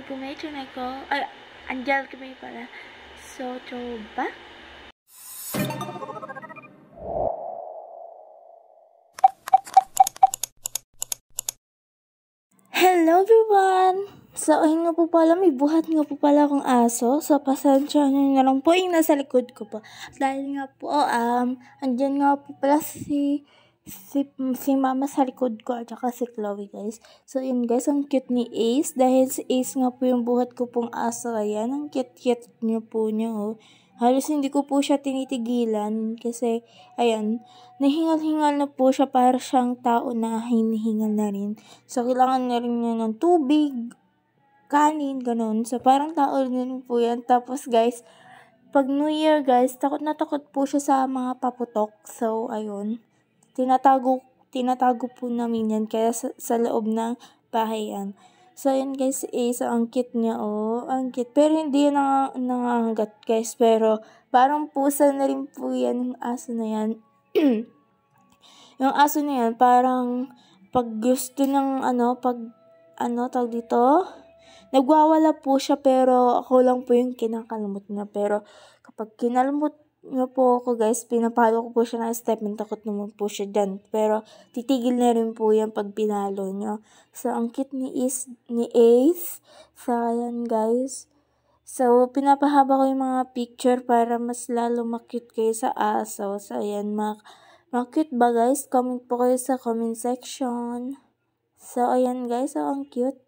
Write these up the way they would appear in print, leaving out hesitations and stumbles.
구매해주고 안잘 구매 para so coba. Hello everyone! So, ayun nga po pala, may buhat nga po pala akong aso. So, pasensya nyo na lang po yung nasa likod ko po. Dahil nga po, andyan nga po pala si mama sa likod ko at saka si Chloe, guys. So, yun guys, ang cute ni Ace. Dahil si Ace nga po yung buhat ko pong aso. Ayan, ang cute-cute niyo po niya, oh. Halos hindi ko po siya tinitigilan kasi, ayan, nahingal-hingal na po siya para siyang tao na hinihingal na rin. So, kailangan na rin niya ng tubig, kanin, ganun. So, parang tao rin po yan. Tapos, guys, pag New Year, guys, takot na takot po siya sa mga paputok. So, ayun, tinatago po namin yan kaya sa loob ng bahay yan. So, yun guys, ang cute niya, oh. Ang cute. Pero hindi yan nangangagat, guys. Pero, parang pusa na rin po yan, yung aso na yan. Yung aso na yan, parang, pag gusto ng, tawag dito, nagwawala po siya, pero ako lang po yung kinakalmot niya. Pero, kapag kinalmot niya po ako, guys, pinapalo ko po siya ng step, takot naman po siya dyan. Pero, titigil na rin po yan pag pinalo niya. So, ang cute ni Ace. So, ayan, guys. So, pinapahaba ko yung mga picture para mas lalo makute kayo sa aso. So, ayan, cute ba, guys? Comment po kayo sa comment section. So, ayan, guys. So, ang cute.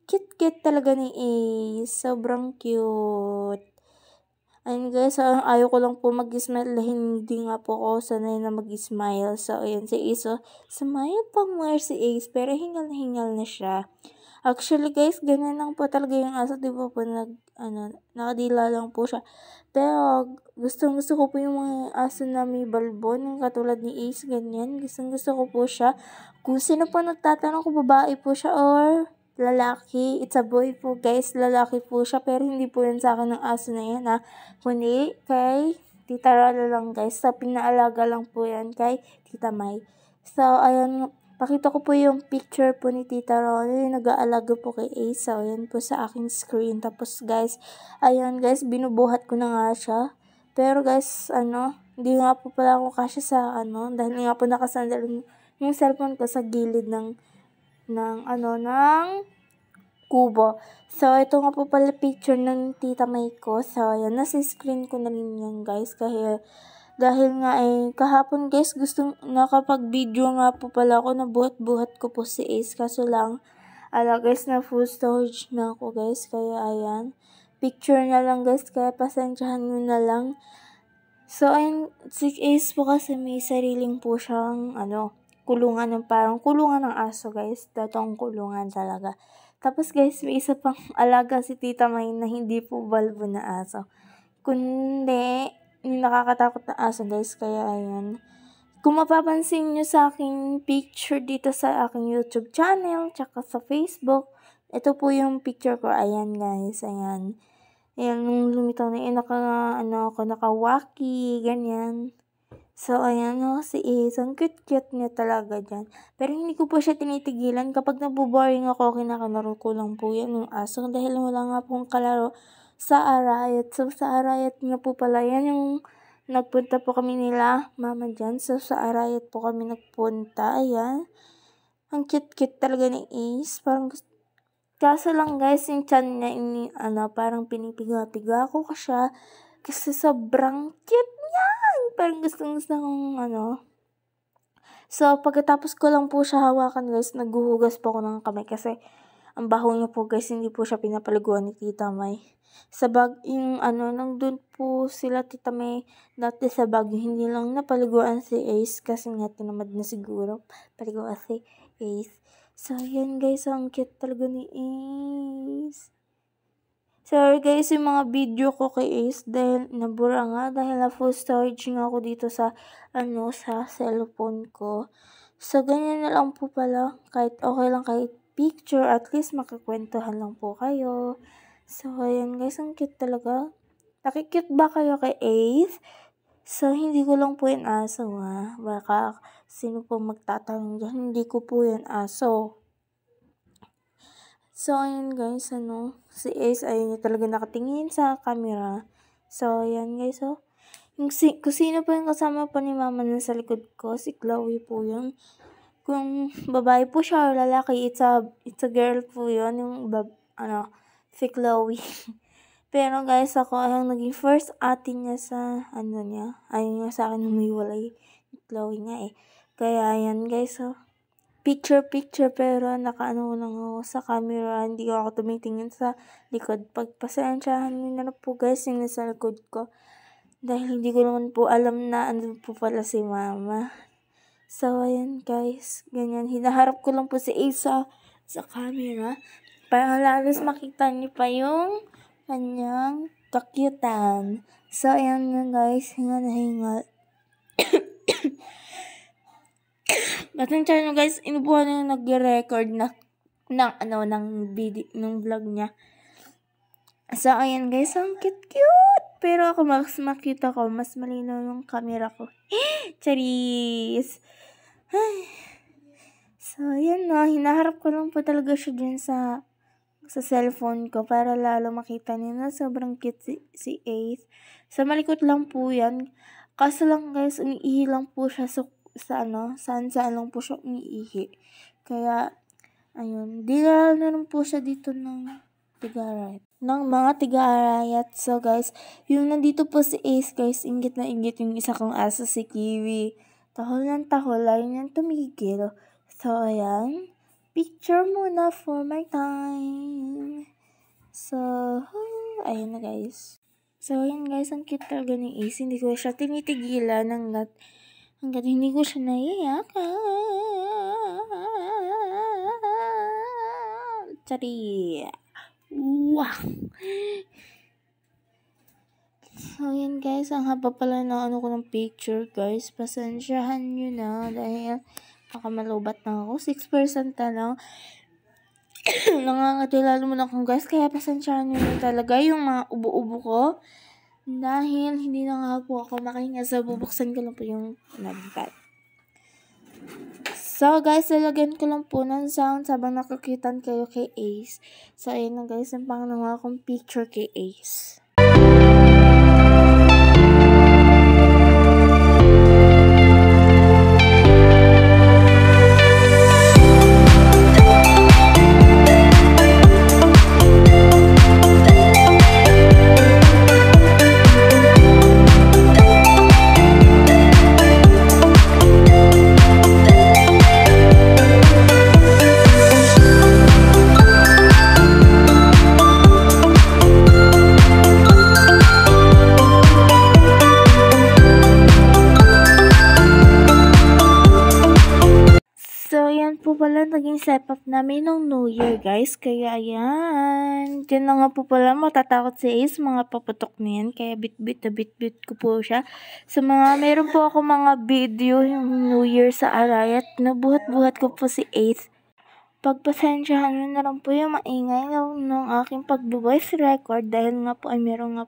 Cute talaga ni Ace. Sobrang cute. Ayun guys, ayaw ko lang po mag-smile dahil hindi nga po ako sanay na mag-smile. So, ayan si Ace. Smile pa more si Ace, pero hingal na siya. Actually guys, ganyan lang po talaga yung aso. Di ba po nakadila lang po siya. Pero, gusto ko po yung mga aso na may balbon, yung katulad ni Ace, ganyan. Gusto ko po siya. Kung sino po nagtatanong kung babae po siya or lalaki, it's a boy po guys, lalaki po siya, pero hindi po yan sa akin ng aso na yan kundi kay Tita Rola lang guys, sa pinaalaga lang po yan kay Tita May. So, ayan, pakita ko po yung picture po ni Tita Rola, yung nag-aalaga po kay Ace. So, ayan po sa aking screen. Tapos guys, ayan guys, binubuhat ko na nga siya. Pero guys, hindi nga po pala ako kasya sa dahil nga po nakasandal yung cellphone ko sa gilid ng kubo. So, ito nga po pala picture ng Tita May ko. So, ayan, nasa screen ko na rin yan, guys. Dahil nga kahapon, guys, nakapag-video nga po pala ako, nabuhat-buhat ko po si Ace. Kaso lang, guys, na full storage na ako, guys. Kaya, ayan, picture na lang, guys. Kaya, pasensyahan nyo na lang. So, ayan, si Ace po kasi may sariling po siyang, kulungan ng parang kulungan ng aso, guys. Datong kulungan talaga. Tapos, guys, may isa pang alaga si Tita May na hindi po balbo na aso. Kundi, yung nakakatakot na aso, guys. Kaya, ayan. Kung mapapansin nyo sa aking picture dito sa aking YouTube channel, tsaka sa Facebook, ito po yung picture ko. Ayan, guys. Ayan. Ayan, nung lumitaw na yun, nakawaki, ganyan. So, ayan si Ace. Ang cute-cute niya talaga dyan. Pero hindi ko po siya tinitigilan. Kapag nabuboring ako, kinakalaro ko lang po yan yung aso. Dahil wala nga pong kalaro sa Arayat. So, sa Arayat nga po pala yan yung nagpunta po kami nila, mama dyan. So, sa Arayat po kami nagpunta. Ayan. Ang cute-cute talaga ni Ace. Kaso lang guys, yung chan niya, parang pinipiga-piga ko siya. Kasi sobrang cute niya. Parang gusto kong So, pagkatapos ko lang po siya hawakan guys, naghuhugas po ako ng kamay kasi ang baho niya po guys, hindi po siya pinapaliguan ni Tita May. Sa nandun po sila Tita May dati sa Baguio, hindi lang napaliguan si Ace kasi nga tinamad na siguro paliguan si Ace. So, yan guys, ang cute talaga ni Ace. Sorry guys, yung mga video ko kay Ace dahil nabura nga dahil na full storage nga ako dito sa sa cellphone ko. So, ganyan na lang po pala. Kahit okay lang kahit picture, at least makakwentuhan lang po kayo. So, ayan guys, ang cute talaga. Nakikute ba kayo kay Ace? So, hindi ko lang po yung aso Baka sino po magtatanong dyan, hindi ko po yung aso. So, ayun guys, si Ace ay niya talaga nakatingin sa camera. So, ayan guys, kung sino po yung kasama po ni mama na sa likod ko, si Chloe po yun. Kung babae po siya or lalaki, it's a girl po yun, si Chloe. Pero guys, ako ang naging first ate niya sa, ayaw niya sa akin humiwalay. Chloe nga eh. Kaya ayan guys, picture pero nakaano lang ako sa camera, hindi ako tumitingin sa likod. Pagpasensyahan niyo na po guys yung nasa likod ko. Dahil hindi ko naman po alam na ano po pala si mama. So, ayan guys, ganyan. Hinaharap ko lang po si Ace sa camera. Para lalos makita niyo pa yung kanyang kakyutan. So, ayan nga guys, hinga na hinga. Pasensya nyo guys, inubuhan na yung nag-record ng video, ng vlog niya. So, ayan guys, ang cute-cute. Pero ako mas makita ko, mas malinaw yung camera ko. Charis! So, ayan hinaharap ko lang po talaga siya dyan sa cellphone ko para lalo makita niyo na sobrang cute si Ace. Sa malikot lang po yan. Kaso lang guys, umiihi lang po siya saan lang po siya umiihi. Kaya, ayun, dinala na rin po siya dito ng mga tiga-arayat. So guys, yung nandito po si Ace guys, inggit na inggit yung isa kong aso si Kiwi. Tahol ng tahol, ayun yan tumigil. So, ayan. Picture muna for my time. So, ayun na guys. So, ayun guys, ang cute talaga ni Ace. Hindi ko siya tinitigilan hanggat hindi ko siya naiyakan. Tsari. Wow! So, yan guys, ang haba pala na ko ng picture guys. Pasensyahan nyo na dahil baka malubat na ako. 6% na lang. Nangangatila naman ako guys, kaya pasensyahan nyo na talaga yung mga ubo-ubo ko. Dahil hindi na nga po ako makahinga, so bubuksan ko lang po yung nagbat. So guys, lalagyan ko lang po ng sound habang nakakitan kayo kay Ace. So ayun na guys, ang pangalawa kong picture kay Ace. Po pala naging setup namin ng New Year guys, kaya ayan, dyan na nga po pala matatakot si Ace, mga paputok na yan, kaya bit ko po siya. Sa meron po ako mga video yung New Year sa Arayat, nabuhat-buhat ko po si Ace. Pagpasensyahan nyo na lang po yung maingay ng aking pag-voice record dahil nga po ay mayroong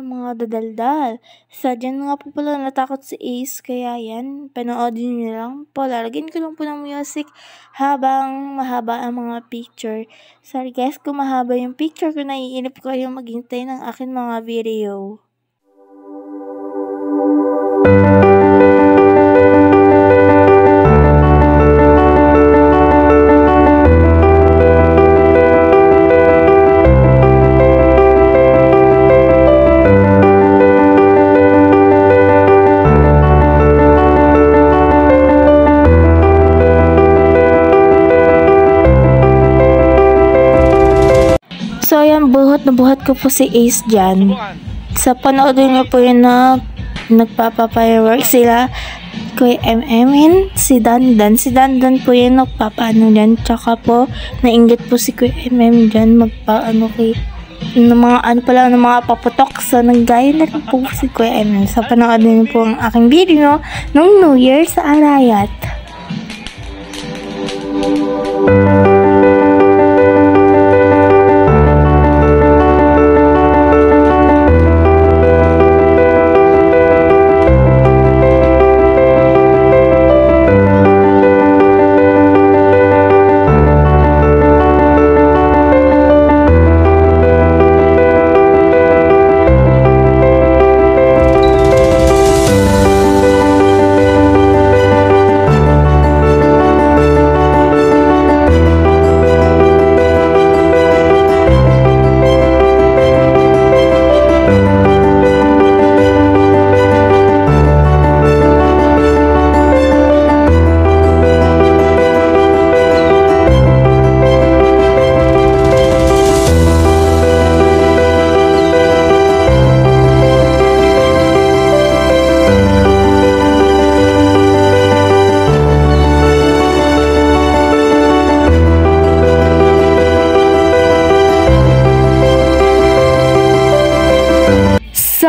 mga dadaldal. Dyan nga po pala natakot si Ace, kaya yan, panoodin nyo lang po. Lalagyan ko lang po ng music habang mahaba ang mga picture. Sorry guys kung mahaba yung picture ko, naiinip ko yung maghintay ng aking mga video. So, ayan, buhat ko po si Ace dyan. Sa panoodin nyo po yun na nagpapa-fireworks sila. Kuya MM, si Dandan. Si Dandan po yun nagpapaano dyan. Tsaka po, nainggit po si Kuya MM dyan. Ng mga paputok. So, naggaya na rin po si Kuya MM. Sa panoodin nyo po ang aking video nung New Year sa Arayat.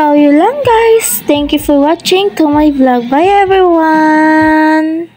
So, yun lang guys. Thank you for watching to my vlog. Bye everyone!